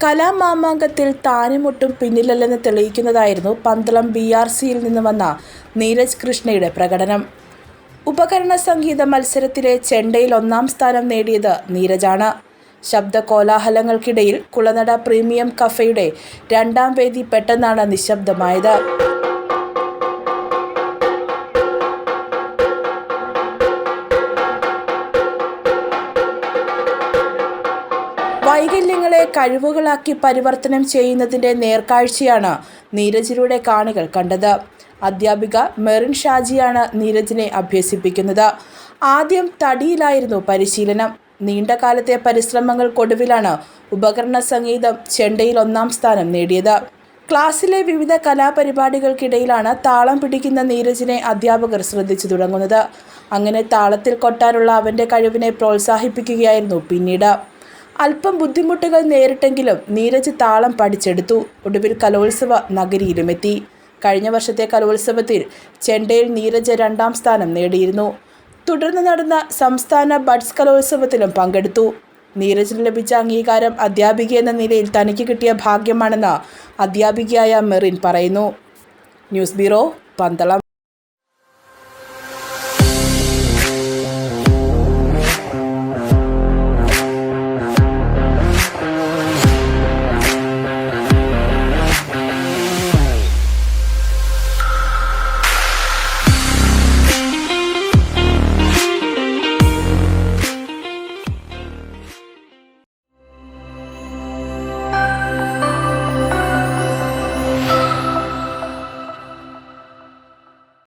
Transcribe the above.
കലാമാമാങ്കത്തിൽ താനുമൊട്ടും പിന്നിലല്ലെന്ന് തെളിയിക്കുന്നതായിരുന്നു പന്തളം BRCയിൽ നിന്ന് വന്ന നീരജ് കൃഷ്ണയുടെ പ്രകടനം. ഉപകരണ സംഗീത മത്സരത്തിലെ ചെണ്ടയിൽ 1-ാം സ്ഥാനം നേടിയത് നീരജാണ്. ശബ്ദ കോലാഹലങ്ങൾക്കിടയിൽ കുളനട പ്രീമിയം കഫേയുടെ 2ാം വേദി പെട്ടെന്നാണ് നിശബ്ദമായത്. വൈകല്യങ്ങളെ കഴിവുകളാക്കി പരിവർത്തനം ചെയ്യുന്നതിൻ്റെ നേർക്കാഴ്ചയാണ് നീരജിലൂടെ കാണികൾ കണ്ടത്. അധ്യാപിക മെറിൻ ഷാജിയാണ് നീരജിനെ അഭ്യസിപ്പിക്കുന്നത്. ആദ്യം തടിയിലായിരുന്നു പരിശീലനം. നീണ്ട കാലത്തെ പരിശ്രമങ്ങൾക്കൊടുവിലാണ് ഉപകരണ സംഗീതം ചെണ്ടയിൽ 1-ാം സ്ഥാനം നേടിയത്. ക്ലാസ്സിലെ വിവിധ കലാപരിപാടികൾക്കിടയിലാണ് താളം പിടിക്കുന്ന നീരജിനെ അധ്യാപകർ ശ്രദ്ധിച്ചു തുടങ്ങുന്നത്. അങ്ങനെ താളത്തിൽ കൊട്ടാനുള്ള അവൻ്റെ കഴിവിനെ പ്രോത്സാഹിപ്പിക്കുകയായിരുന്നു പിന്നീട്. അല്പം ബുദ്ധിമുട്ടുകൾ നേരിട്ടെങ്കിലും നീരജ് താളം പഠിച്ചെടുത്തു. ഒടുവിൽ കലോത്സവ നഗരിയിലുമെത്തി. കഴിഞ്ഞ വർഷത്തെ കലോത്സവത്തിൽ ചെണ്ടയിൽ നീരജ് 2ാം സ്ഥാനം നേടിയിരുന്നു. തുടർന്ന് നടന്ന സംസ്ഥാന ബഡ്സ് കലോത്സവത്തിലും പങ്കെടുത്തു. നീരജിന് ലഭിച്ച അംഗീകാരം അധ്യാപികയെന്ന നിലയിൽ തനിക്ക് കിട്ടിയ ഭാഗ്യമാണെന്ന് അധ്യാപികയായ മെറിൻ പറയുന്നു. News bureau, Pandalam.